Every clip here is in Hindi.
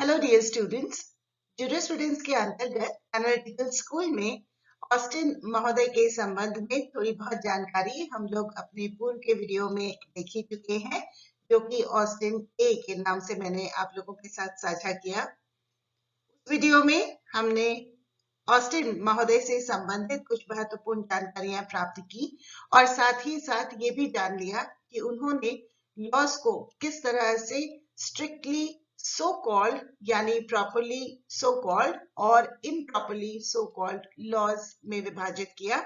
Hello dear students. जूरिस्प्रूडेंस के अंतर्गत एनालिटिकल स्कूल में ऑस्टिन महोदय के संबंध में थोड़ी बहुत जानकारी हम लोग अपने पूर्व के वीडियो में देख ही चुके हैं, जो कि ऑस्टिन ए के नाम से मैंने आप लोगों के साथ साझा किया। उस वीडियो में हमने ऑस्टिन महोदय से संबंधित कुछ महत्वपूर्ण जानकारियां प्राप्त की और साथ ही साथ ये भी जान लिया कि उन्होंने लॉस को किस तरह से स्ट्रिक्टली सो कॉल्ड यानी प्रॉपरली सो कॉल्ड और इम्प्रॉपरली सो कॉल्ड लॉज में विभाजित किया,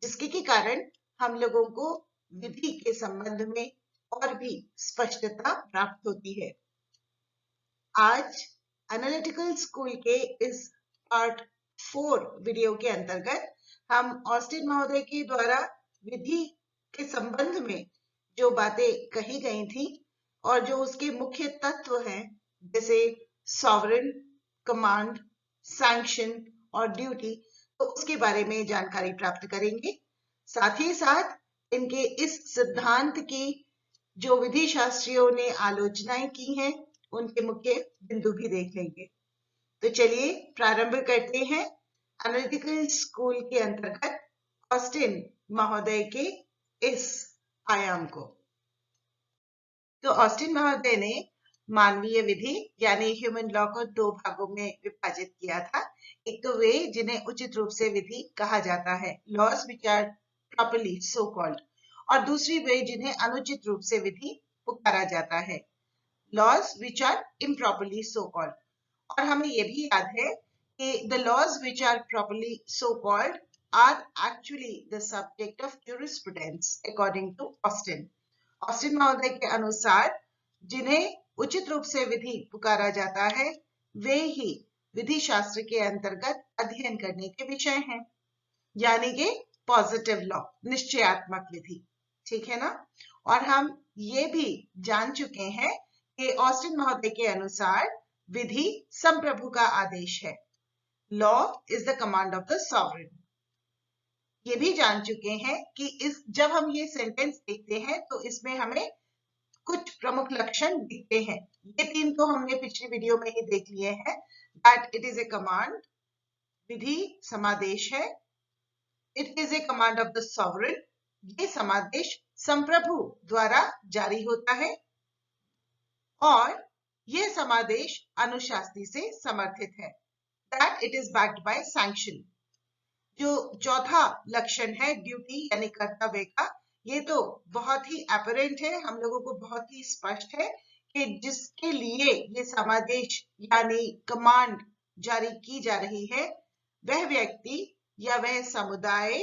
जिसके के कारण हम लोगों को विधि के संबंध में और भी स्पष्टता प्राप्त होती है। आज एनालिटिकल स्कूल के इस पार्ट 4 वीडियो के अंतर्गत हम ऑस्टिन महोदय के द्वारा विधि के संबंध में जो बातें कही गई थी और जो उसके मुख्य तत्व हैं, जैसे सॉवरेन, कमांड, सैंक्शन और ड्यूटी, तो उसके बारे में जानकारी प्राप्त करेंगे। साथ ही साथ इनके इस सिद्धांत की जो विधि शास्त्रियों ने आलोचनाएं की हैं, उनके मुख्य बिंदु भी देख लेंगे। तो चलिए प्रारंभ करते हैं एनालिटिकल स्कूल के अंतर्गत ऑस्टिन महोदय के इस आयाम को। तो ऑस्टिन महोदय ने मानवीय विधि यानी ह्यूमन लॉ को दो भागों में विभाजित किया था। एक तो वे जिन्हें उचित रूप से विधि कहा जाता है, laws which are properly so called, और दूसरी वे जिन्हें अनुचित रूप से विधि पुकारा जाता है, laws which are improperly so called. और हमें यह भी याद है कि the laws which are properly so called are actually the subject of jurisprudence according to Austin. Austin महोदय के अनुसार जिन्हें उचित रूप से विधि पुकारा जाता है, वे ही विधि शास्त्र के अंतर्गत अध्ययन करने के विषय हैं, यानी कि पॉजिटिव लॉ, निश्चयात्मक विधि। ठीक है ना? और हम ये भी जान चुके हैं कि ऑस्टिन महोदय के अनुसार विधि संप्रभु का आदेश है। Law is the command of the sovereign. ये भी जान चुके हैं कि जब हम ये सेंटेंस देखते हैं तो इसमें हमें कुछ प्रमुख लक्षण दिखते हैं। ये तीन तो हमने पिछली वीडियो में ही देख लिए हैं, that it is a command, विधि समादेश है, it is a command of the sovereign, ये समादेश संप्रभु द्वारा जारी होता है, और यह समादेश अनुशास्त्री से समर्थित है, that it is backed by sanction. जो चौथा लक्षण है ड्यूटी यानी कर्तव्य का, ये तो बहुत ही अपरेंट है, हम लोगों को बहुत ही स्पष्ट है कि जिसके लिए ये समादेश यानी कमांड जारी की जा रही है, वह व्यक्ति या वह समुदाय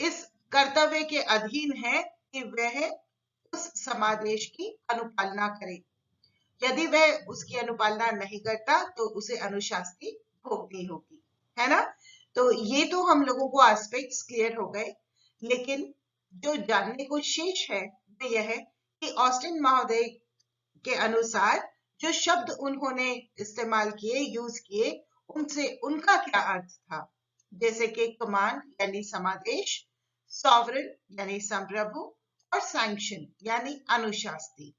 इस कर्तव्य के अधीन है कि वह उस समादेश की अनुपालना करे। यदि वह उसकी अनुपालना नहीं करता तो उसे अनुशास्ति भोगनी होगी, है ना? तो ये तो हम लोगों को एस्पेक्ट्स क्लियर हो गए, लेकिन जो जानने को शेष है वो यह है कि ऑस्टिन महोदय के अनुसार जो शब्द उन्होंने इस्तेमाल किए, यूज किए, उनसे उनका क्या अर्थ था। जैसे कि कमांड यानी समादेश, सॉवरेन यानी संप्रभु, और सैंक्शन यानी अनुशास्ति।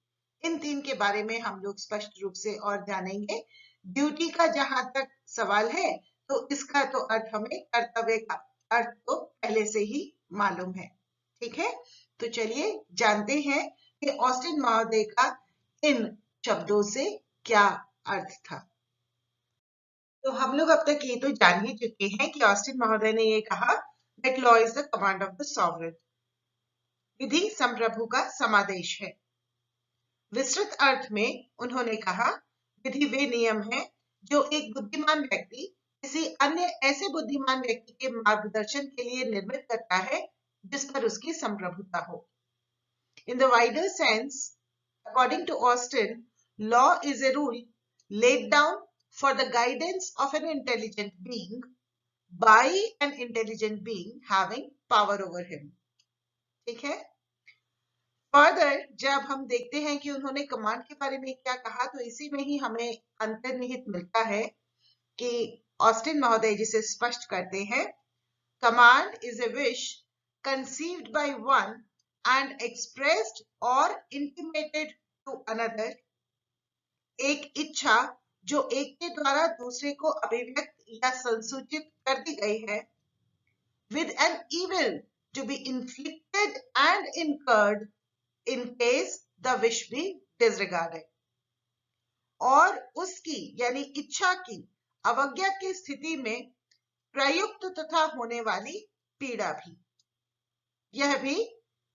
इन तीन के बारे में हम लोग स्पष्ट रूप से और जानेंगे। ड्यूटी का जहां तक सवाल है तो इसका तो अर्थ हमें कर्तव्य का अर्थ तो पहले से ही मालूम है। ठीक है, तो चलिए जानते हैं कि ऑस्टिन महोदय का इन शब्दों से क्या अर्थ था। तो हम लोग अब तक ये तो जान ही चुके हैं कि ऑस्टिन महोदय ने ये कहा that law is the command of the sovereign, विधि संप्रभु का समादेश है। विस्तृत अर्थ में उन्होंने कहा विधि वे नियम है जो एक बुद्धिमान व्यक्ति किसी अन्य ऐसे बुद्धिमान व्यक्ति के मार्गदर्शन के लिए निर्मित करता है जिस पर उसकी संप्रभुता हो। In the wider sense, according to Austin, law is a rule laid down for the guidance of an intelligent being by an intelligent being having power over him. ठीक है? फर्दर जब हम देखते हैं कि उन्होंने कमांड के बारे में क्या कहा, तो इसी में ही हमें अंतर्निहित मिलता है कि ऑस्टिन महोदय जिसे स्पष्ट करते हैं, command is a wish conceived by one and expressed or intimated to another, एक इच्छा जो एक के द्वारा दूसरे को अभिव्यक्त या संसूचित कर दी गई है, with an evil to be inflicted and incurred in case the wish be disregarded, और उसकी यानी इच्छा की अवज्ञा की स्थिति में प्रयुक्त तथा होने वाली पीड़ा भी, यह भी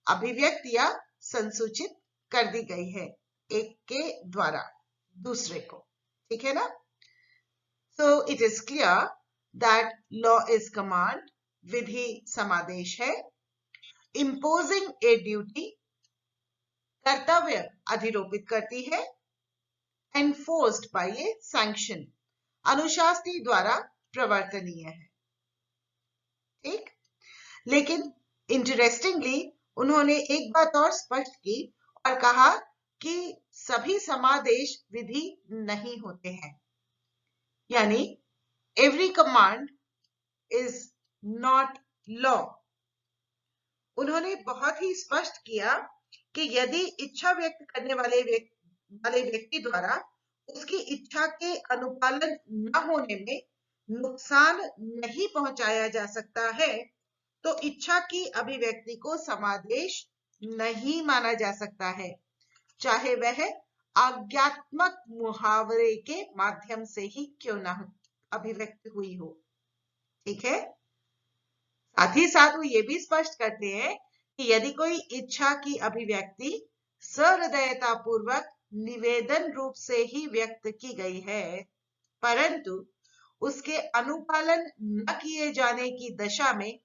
अभिव्यक्त या संसूचित कर दी गई है एक के द्वारा दूसरे को। ठीक है ना? So it is clear that law is command, विधि समादेश है। Imposing a duty, कर्तव्य अधिरोपित करती है। Enforced by a sanction, अनुशासनी द्वारा प्रवर्तनीय है। ठीक, लेकिन इंटरेस्टिंगली उन्होंने एक बात और स्पष्ट की और कहा कि सभी समादेश विधि नहीं होते हैं, यानी every command is not law. उन्होंने बहुत ही स्पष्ट किया कि यदि इच्छा व्यक्त करने वाले व्यक्ति द्वारा उसकी इच्छा के अनुपालन न होने में नुकसान नहीं पहुंचाया जा सकता है, तो इच्छा की अभिव्यक्ति को समादेश नहीं माना जा सकता है, चाहे वह आज्ञात्मक मुहावरे के माध्यम से ही क्यों ना अभिव्यक्त हुई हो। ठीक है? साथ ही साथ वो ये भी स्पष्ट करते हैं कि यदि कोई इच्छा की अभिव्यक्ति सहृदयता पूर्वक निवेदन रूप से ही व्यक्त की गई है, परंतु उसके अनुपालन न किए जाने की दशा में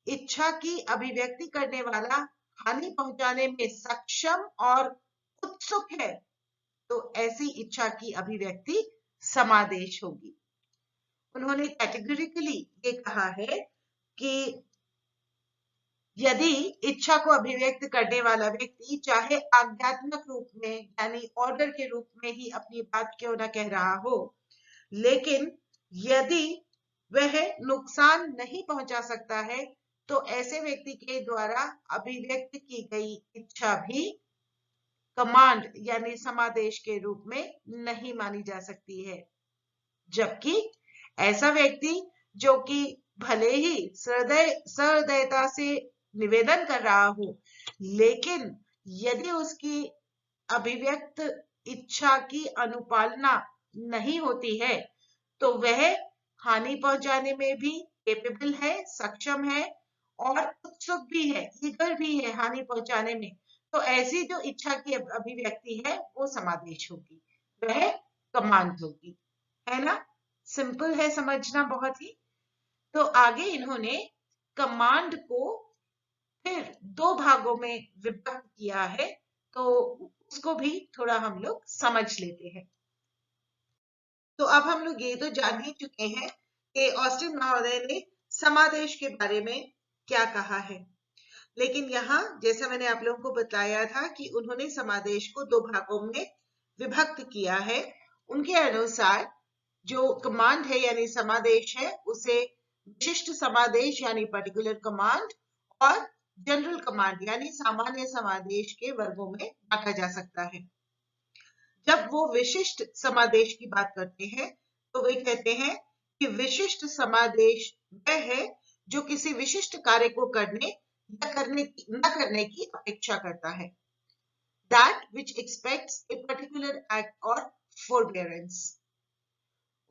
इच्छा की अभिव्यक्ति करने वाला हानि पहुंचाने में सक्षम और उत्सुक है, तो ऐसी इच्छा की अभिव्यक्ति समादेश होगी। उन्होंने कैटेगोरिकली ये कहा है कि यदि इच्छा को अभिव्यक्त करने वाला व्यक्ति चाहे आज्ञात्मक रूप में यानी ऑर्डर के रूप में ही अपनी बात क्यों ना कह रहा हो, लेकिन यदि वह नुकसान नहीं पहुंचा सकता है, तो ऐसे व्यक्ति के द्वारा अभिव्यक्त की गई इच्छा भी कमांड यानी समादेश के रूप में नहीं मानी जा सकती है। जबकि ऐसा व्यक्ति जो कि भले ही सहृदयता से निवेदन कर रहा हो, लेकिन यदि उसकी अभिव्यक्त इच्छा की अनुपालना नहीं होती है, तो वह हानि पहुंचाने में भी कैपेबल है, सक्षम है और उत्सुक भी है, ईगर भी है हानि पहुंचाने में, तो ऐसी जो इच्छा की अभिव्यक्ति है वो समादेश होगी, वह कमांड होगी। है ना? सिंपल है समझना बहुत ही। तो आगे इन्होंने कमांड को फिर दो भागों में विभक्त किया है, तो उसको भी थोड़ा हम लोग समझ लेते हैं। तो अब हम लोग ये तो जान ही चुके हैं कि ऑस्टिन महोदय ने समादेश के बारे में क्या कहा है, लेकिन यहाँ जैसा मैंने आप लोगों को बताया था कि उन्होंने समादेश को दो भागों में विभक्त किया है। उनके अनुसार जो कमांड है यानी समादेश है, उसे विशिष्ट समादेश यानी पर्टिकुलर कमांड और जनरल कमांड यानी सामान्य समादेश के वर्गों में बांटा जा सकता है। जब वो विशिष्ट समादेश की बात करते हैं, तो वे कहते हैं कि विशिष्ट समादेश वह है जो किसी विशिष्ट कार्य को करने या न करने की अपेक्षा करता है। That which expects a particular act or forbearance.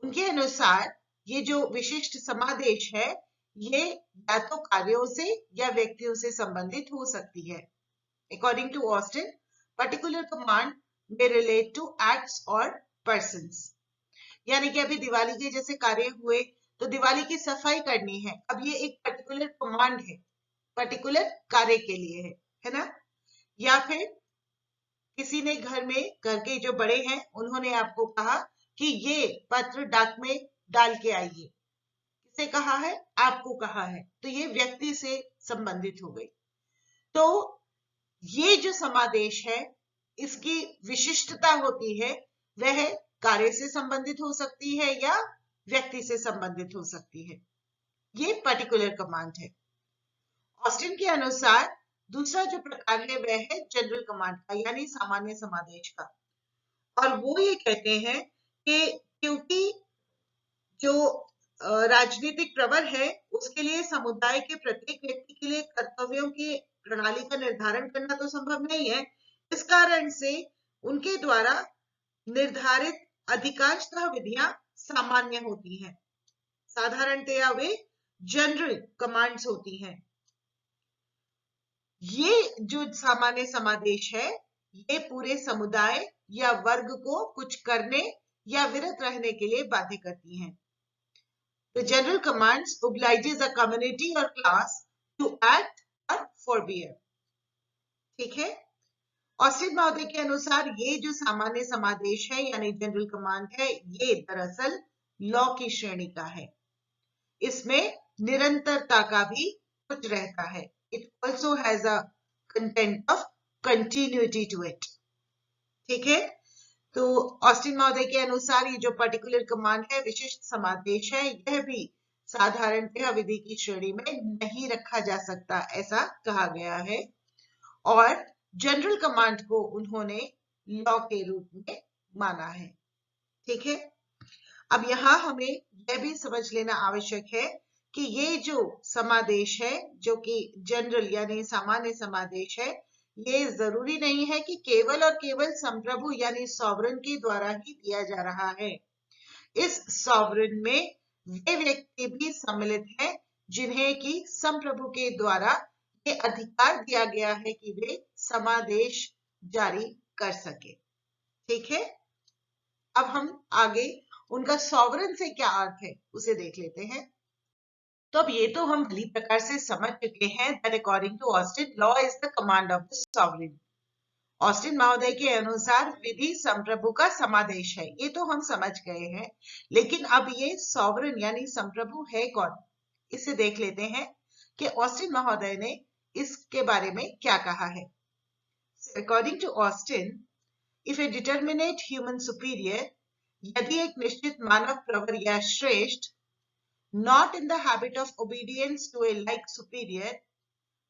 उनके अनुसार ये जो विशिष्ट समादेश है, ये या तो कार्यों से या व्यक्तियों से संबंधित हो सकती है। According to Austin, particular command may relate to acts or persons. यानी कि अभी दिवाली के जैसे कार्य हुए, तो दिवाली की सफाई करनी है, अब ये एक पर्टिकुलर कमांड है, पर्टिकुलर कार्य के लिए है ना? या फिर किसी ने घर के जो बड़े हैं उन्होंने आपको कहा कि ये पत्र डाक में डाल के आइए, किसे कहा है? आपको कहा है, तो ये व्यक्ति से संबंधित हो गई। तो ये जो समादेश है, इसकी विशिष्टता होती है, वह कार्य से संबंधित हो सकती है या व्यक्ति से संबंधित हो सकती है। ये पर्टिकुलर कमांड है। ऑस्टिन के अनुसार दूसरा जो प्रकार है वह है जनरल कमांड का यानी सामान्य समादेश का, और वो ये कहते हैं कि क्योंकि जो राजनीतिक प्रवर है उसके लिए समुदाय के प्रत्येक व्यक्ति के लिए कर्तव्यों की प्रणाली का निर्धारण करना तो संभव नहीं है। इस कारण से उनके द्वारा निर्धारित अधिकांशतः विधियां सामान्य होती हैं। साधारणतया वे जनरल कमांड्स होती हैं। ये जो सामान्य समादेश है ये पूरे समुदाय या वर्ग को कुछ करने या विरत रहने के लिए बाध्य करती हैं। The general commands obliges a community or class to act or forbear. ठीक है। ऑस्टिन महोदय के अनुसार ये जो सामान्य समादेश है यानी जनरल कमांड है ये दरअसल लॉ की श्रेणी का है। इसमें निरंतरता का भी कुछ रहता है। It also has a content of continuity to it. ठीक है। तो ऑस्टिन महोदय के अनुसार ये जो पर्टिकुलर कमांड है विशिष्ट समादेश है यह भी साधारणतः विधि की श्रेणी में नहीं रखा जा सकता ऐसा कहा गया है और जनरल कमांड को उन्होंने लॉ के रूप में माना है। ठीक है। अब यहाँ हमें यह भी समझ लेना आवश्यक है कि ये जो समादेश है जो कि जनरल यानी सामान्य समादेश है ये जरूरी नहीं है कि केवल और केवल संप्रभु यानी सॉवरन के द्वारा ही दिया जा रहा है। इस सॉवरन में वे व्यक्ति भी सम्मिलित हैं जिन्हें कि संप्रभु के द्वारा ये अधिकार दिया गया है कि वे समादेश जारी कर सके। ठीक है। अब हम आगे उनका सॉवरन से क्या अर्थ है उसे देख लेते हैं। तो अब ये तो हम भली प्रकार से समझ चुके हैं that according to Austin, law is the command of the sovereign. Austin महोदय के अनुसार विधि संप्रभु का समादेश है, ये तो हम समझ गए हैं। लेकिन अब ये सॉवरन यानी संप्रभु है कौन, इसे देख लेते हैं कि ऑस्टिन महोदय ने इसके बारे में क्या कहा है। According to Austin, if a determinate human superior, यदि एक निश्चित मानव प्रवर या श्रेष्ठ, not in the habit of obedience to a like superior,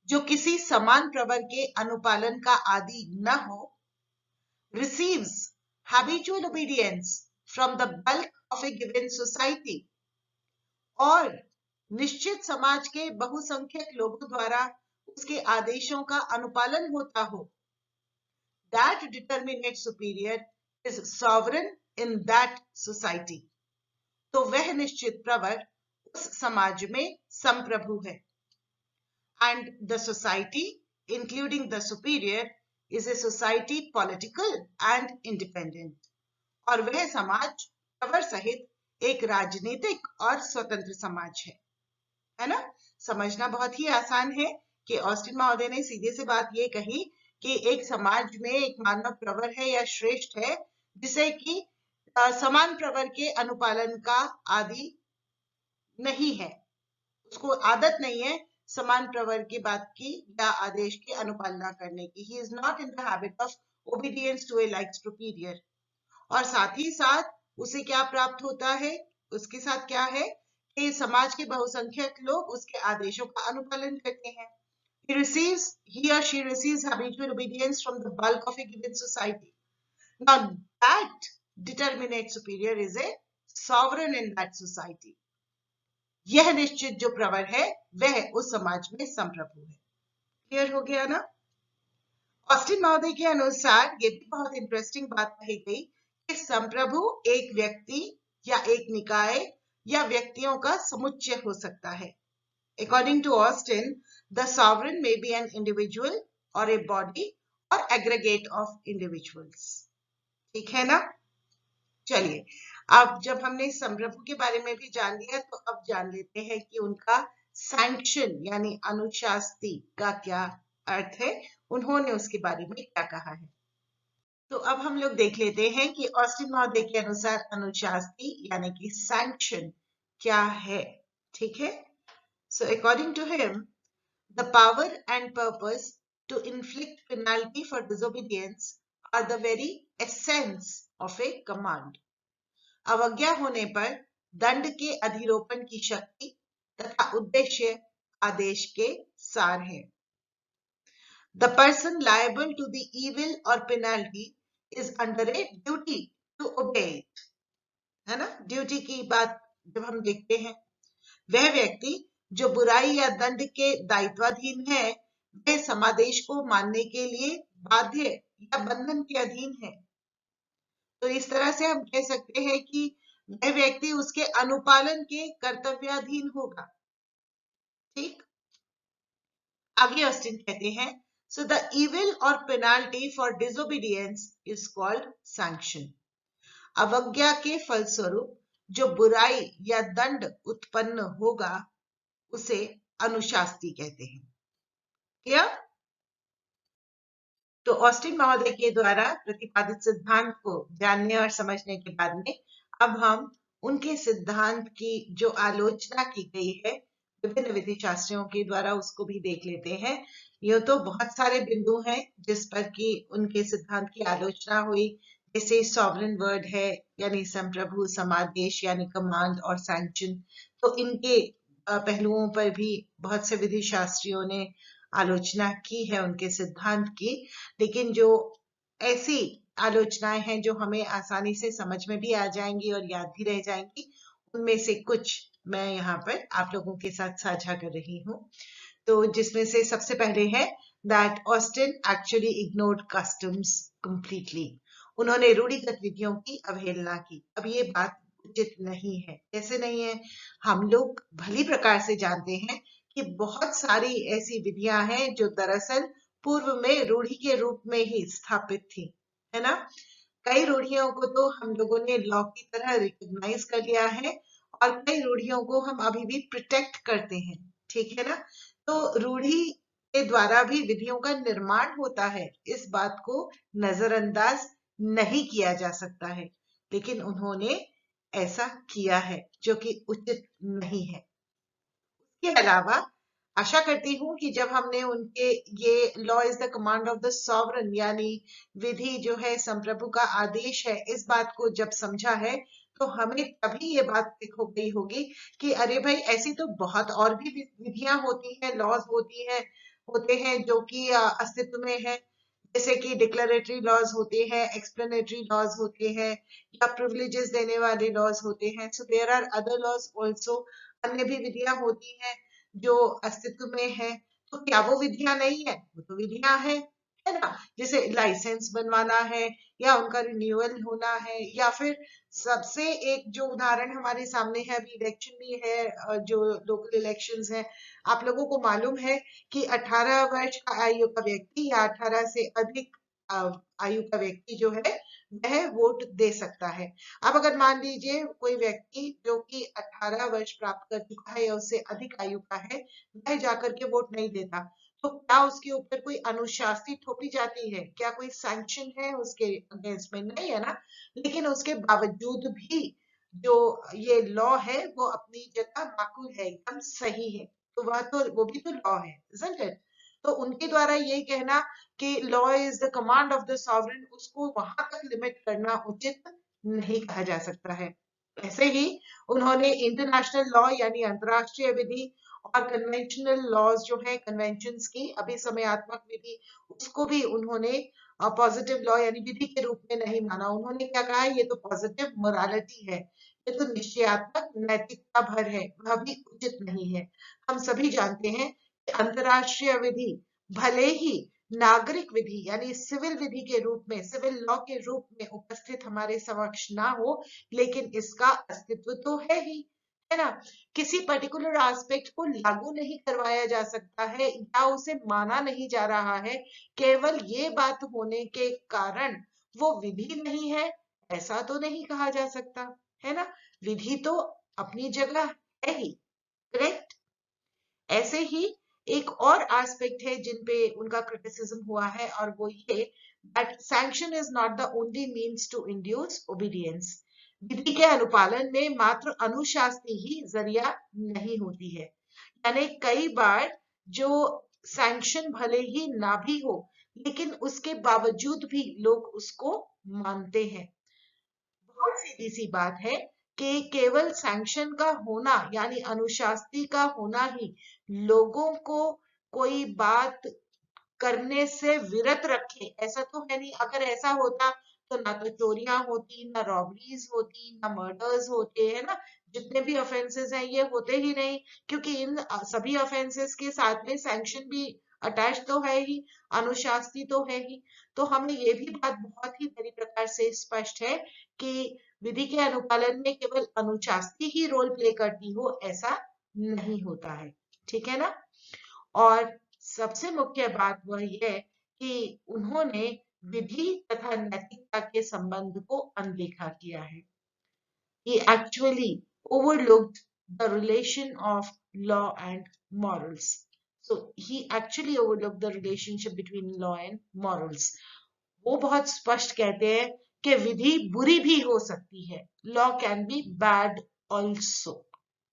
जो किसी समान प्रवर के अनुपालन का आदि न हो, receives habitual obedience from the bulk of a given society, और निश्चित समाज के बहुसंख्यक लोगों द्वारा उसके आदेशों का अनुपालन होता हो, that determinate superior is sovereign in that society, तो वह निश्चित प्रवर उस समाज में संप्रभु है। And the society, including the superior, is a society political and independent. और वह समाज प्रवर सहित एक राजनीतिक और स्वतंत्र समाज है ना। समझना बहुत ही आसान है कि ऑस्टिन महोदय ने सीधे से बात ये कही कि एक समाज में एक मानव प्रवर है या श्रेष्ठ है जिसे कि समान प्रवर के अनुपालन का आदि नहीं है, उसको आदत नहीं है समान प्रवर की बात की या आदेश की अनुपालना करने की। He is not in the habit of obedience to a like superior. और साथ ही साथ उसे क्या प्राप्त होता है, उसके साथ क्या है कि समाज के बहुसंख्यक लोग उसके आदेशों का अनुपालन करते हैं। He or she receives habitual obedience from the bulk of a given society. Now that determinate superior is a sovereign in that society. यह निश्चित जो प्रवर है वह उस समाज में संप्रभु है। क्लियर हो गया ना। ऑस्टिन महोदय के अनुसार ये भी बहुत इंटरेस्टिंग बात कही गई कि संप्रभु एक व्यक्ति या एक निकाय या व्यक्तियों का समुच्चय हो सकता है। According to Austin, the sovereign may be an individual और ए बॉडी और एग्रीगेट ऑफ इंडिविजुअल्स। ठीक है ना। चलिए, अब जब हमने संप्रभु के बारे में भी जान लिया तो अब जान लेते हैं कि उनका सैंक्शन यानी अनुशास्ति का क्या अर्थ है, उन्होंने उसके बारे में क्या कहा है। तो अब हम लोग देख लेते हैं कि ऑस्टिन महोदय के अनुसार अनुशास्ति यानी कि सैंक्शन क्या है। ठीक है। So according to him, the power and purpose to inflict penalty for disobedience are the very essence of a command. अवज्ञा होने पर दंड के अधिरोपण की शक्ति तथा उद्देश्य आदेश के सार है। The person liable to the evil or penalty is under a duty to obey it. है ना, ड्यूटी की बात जब हम देखते हैं, वह व्यक्ति जो बुराई या दंड के दायित्वाधीन है, वह समादेश को मानने के लिए बाध्य या बंधन के अधीन है। तो इस तरह से हम कह सकते हैं कि वह व्यक्ति उसके अनुपालन के कर्तव्याधीन होगा। ठीक, आगे ऑस्टिन कहते हैं, सो द इविल और penalty for disobedience is called sanction. अवज्ञा के फलस्वरूप जो बुराई या दंड उत्पन्न होगा उसे अनुशास्ति कहते हैं। क्लियर? तो ऑस्टिन महोदय के द्वारा प्रतिपादित सिद्धांत को जानने और समझने के बाद में अब हम उनके सिद्धांत की जो आलोचना की गई है विभिन्न विधि शास्त्रियों के द्वारा उसको भी देख लेते हैं। ये तो बहुत सारे बिंदु हैं जिस पर कि उनके सिद्धांत की आलोचना हुई, जैसे सॉवरेन वर्ड है यानी संप्रभु, समादेश यानी कमांड और सैंक्शन। तो इनके पहलुओं पर भी बहुत से विधि शास्त्रियों ने आलोचना की है उनके सिद्धांत की। लेकिन जो ऐसी आलोचनाएं हैं जो हमें आसानी से समझ में भी आ जाएंगी और याद भी रह जाएंगी, उनमें से कुछ मैं यहाँ पर आप लोगों के साथ साझा कर रही हूँ। तो जिसमें से सबसे पहले है that Austin actually ignored customs completely. उन्होंने रूढ़िगत विधियों की अवहेलना की। अब ये बात उचित नहीं है। कैसे नहीं है? हम लोग भली प्रकार से जानते हैं कि बहुत सारी ऐसी विधियां हैं जो दरअसल पूर्व में रूढ़ी के रूप में ही स्थापित थी, है ना। कई रूढ़ियों को तो हम लोगों ने लॉ की तरह रिकॉग्नाइज कर लिया है और कई रूढ़ियों को हम अभी भी प्रोटेक्ट करते हैं, ठीक है ना। तो रूढ़ी के द्वारा भी विधियों का निर्माण होता है, इस बात को नजरअंदाज नहीं किया जा सकता है, लेकिन उन्होंने ऐसा किया है जो कि उचित नहीं है। इसके अलावा आशा करती हूँ कि जब हमने उनके ये law is the command of the sovereign यानी विधि जो है संप्रभु का आदेश है, इस बात को जब समझा है तो हमें तभी ये बात हो गई होगी कि अरे भाई ऐसी तो बहुत और भी विधियां होती हैं, लॉज होते हैं जो कि अस्तित्व में है। जैसे कि डिक्लेरेटरी लॉज होते हैं, एक्सप्लेनेटरी लॉज होते हैं या प्रिविलेजेस देने वाले लॉज होते हैं। So there are other laws also, अन्य भी विधियां होती हैं जो अस्तित्व में है। तो क्या वो विधियां नहीं है? वो तो विधियां है ना। जैसे लाइसेंस बनवाना है या उनका रिन्यूअल होना है, या फिर सबसे एक जो उदाहरण हमारे सामने है, अभी इलेक्शन भी है, जो लोकल इलेक्शंस है, आप लोगों को मालूम है कि 18 वर्ष का आयु का व्यक्ति या 18 से अधिक आयु का व्यक्ति जो है वह वोट दे सकता है। अब अगर मान लीजिए कोई व्यक्ति जो कि 18 वर्ष प्राप्त कर चुका है या उससे अधिक आयु का है, वह जाकर के वोट नहीं देता, तो क्या उसके ऊपर कोई अनुशास्ति थोपी जाती है? क्या कोई सैंक्शन है उसके अगेंस्ट में? नहीं है ना। लेकिन उसके बावजूद भी जो ये लॉ है वो अपनी जगह माकूल है, एकदम सही है। तो वह तो वो भी तो लॉ है, isn't it? तो उनके द्वारा ये कहना कि law is the command of the sovereign, उसको वहां तक लिमिट करना उचित नहीं कहा जा सकता है। ऐसे ही उन्होंने इंटरनेशनल लॉ यानी अंतरराष्ट्रीय विधि और कन्वेंशनल लॉज जो है, कन्वेंशंस की अभिसमयात्मक विधि, उसको भी उन्होंने पॉजिटिव लॉ यानी विधि के रूप में नहीं माना। उन्होंने क्या कहा है? ये तो पॉजिटिव मोरालिटी है, ये तो निश्चयात्मक नैतिकता भर है, वह भी उचित नहीं है। हम सभी जानते हैं कि अंतरराष्ट्रीय विधि भले ही नागरिक विधि यानी सिविल विधि के रूप में, सिविल लॉ के रूप में उपस्थित हमारे समक्ष ना हो, लेकिन इसका अस्तित्व तो है ही, है ना। किसी पर्टिकुलर एस्पेक्ट को लागू नहीं करवाया जा सकता है या उसे माना नहीं जा रहा है केवल ये बात होने के कारण वो विधि नहीं है, ऐसा तो नहीं कहा जा सकता, है ना। विधि तो अपनी जगह है ही, करेक्ट। ऐसे ही एक और एस्पेक्ट है जिन पे उनका क्रिटिसिज्म हुआ है, और वो ये that sanction is not the only means to induce obedience. विधि के अनुपालन में मात्र अनुशास्ति ही जरिया नहीं होती है। यानी कई बार जो सैंक्शन भले ही ना भी हो, लेकिन उसके बावजूद भी लोग उसको मानते हैं। बहुत सीधी सी बात है कि केवल सैंक्शन का होना यानी अनुशास्ति का होना ही लोगों को कोई बात करने से विरत रखे, ऐसा तो है नहीं। अगर ऐसा होता तो ना तो चोरियां होती, ना रॉबरीज होती, ना मर्डर्स होते, है ना। जितने भी ऑफेंसेस हैं ये होते ही नहीं, क्योंकि इन सभी ऑफेंसेस के साथ में सैंक्शन भी अटैच तो है ही, अनुशास्ति तो है ही। तो हमें ये भी बात बहुत ही बड़ी प्रकार से स्पष्ट है कि विधि के अनुपालन में केवल अनुशास्ति ही रोल प्ले करती हो, ऐसा नहीं होता है, ठीक है ना। और सबसे मुख्य बात वह यह कि उन्होंने विधि तथा नैतिकता के संबंध को अनदेखा किया है। He actually overlooked the relation of law and morals. So he actually overlooked the relationship between law and morals. वो बहुत स्पष्ट कहते हैं कि विधि बुरी भी हो सकती है, law can be bad also,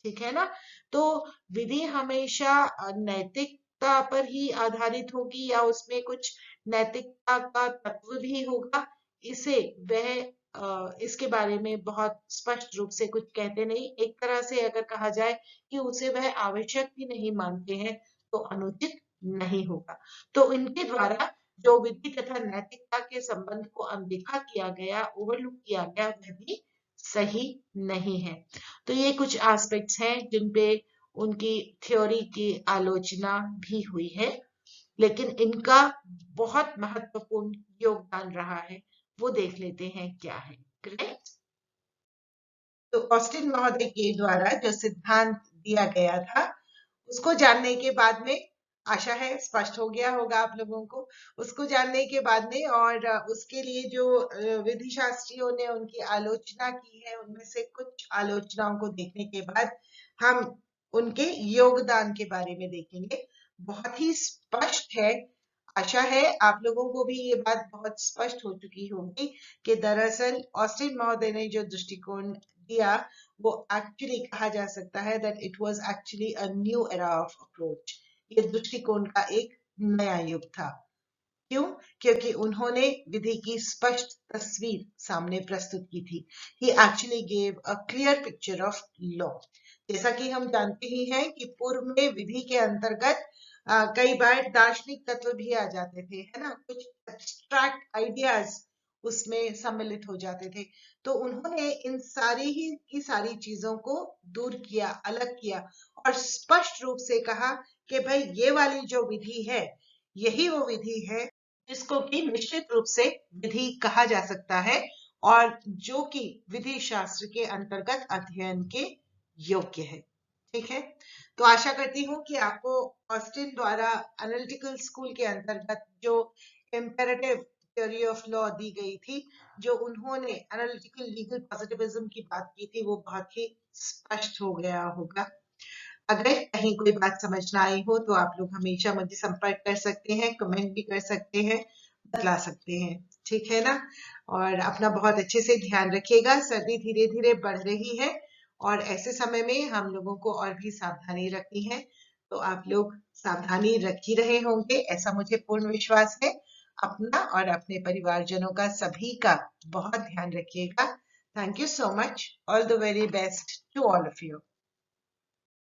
ठीक है ना। तो विधि हमेशा नैतिकता पर ही आधारित होगी या उसमें कुछ नैतिकता का तत्व भी होगा, इसे वह इसके बारे में बहुत स्पष्ट रूप से कुछ कहते नहीं। एक तरह से अगर कहा जाए कि उसे वह आवश्यक भी नहीं मानते हैं तो अनुचित नहीं होगा। तो इनके द्वारा जो विधि तथा नैतिकता के संबंध को अनदेखा किया गया, ओवरलुक किया गया, वह भी सही नहीं है। तो ये कुछ एस्पेक्ट्स हैं जिन पे उनकी थ्योरी की आलोचना भी हुई है, लेकिन इनका बहुत महत्वपूर्ण योगदान रहा है, वो देख लेते हैं क्या है। करेक्ट। तो ऑस्टिन महोदय के द्वारा जो सिद्धांत दिया गया था उसको जानने के बाद में, आशा है स्पष्ट हो गया होगा आप लोगों को, उसको जानने के बाद में और उसके लिए जो विधि शास्त्रियों ने उनकी आलोचना की है, उनमें से कुछ आलोचनाओं को देखने के बाद हम उनके योगदान के बारे में देखेंगे। बहुत ही स्पष्ट है, आशा है आप लोगों को भी ये बात बहुत स्पष्ट हो चुकी होगी कि दरअसल ऑस्टिन महोदय ने जो दृष्टिकोण दिया वो एक्चुअली कहा जा सकता है that it was actually a new era of approach. ये दृष्टिकोण का एक नया युग था। क्यों? क्योंकि उन्होंने विधि की स्पष्ट तस्वीर सामने प्रस्तुत की थी। He actually gave a clear picture of law. जैसा कि हम जानते ही हैं कि पूर्व में विधि के अंतर्गत कई बार दार्शनिक तत्व भी आ जाते थे, है ना, कुछ एब्स्ट्रैक्ट आइडियाज उसमें सम्मिलित हो जाते थे। तो उन्होंने इन सारी ही की सारी चीजों को दूर किया, अलग किया और स्पष्ट रूप से कहा कि भाई ये वाली जो विधि है यही वो विधि है जिसको कि निश्चित रूप से विधि कहा जा सकता है और जो कि विधि शास्त्र के अंतर्गत अध्ययन के योग्य है। ठीक है, तो आशा करती हूँ कि आपको ऑस्टिन द्वारा एनालिटिकल स्कूल के अंतर्गत जो इम्पेरेटिव थ्योरी ऑफ लॉ दी गई थी, जो उन्होंने एनालिटिकल लीगल पॉजिटिविज्म की बात की थी, वो बहुत ही स्पष्ट हो गया होगा। अगर कहीं कोई बात समझ ना आई हो तो आप लोग हमेशा मुझे संपर्क कर सकते हैं, कमेंट भी कर सकते हैं, बतला सकते हैं, ठीक है ना। और अपना बहुत अच्छे से ध्यान रखिएगा, सर्दी धीरे धीरे बढ़ रही है और ऐसे समय में हम लोगों को और भी सावधानी रखनी है, तो आप लोग सावधानी रख ही रहे होंगे, ऐसा मुझे पूर्ण विश्वास है। अपना और अपने परिवारजनों का, सभी का बहुत ध्यान रखिएगा। Thank you so much. All the very best to all of you.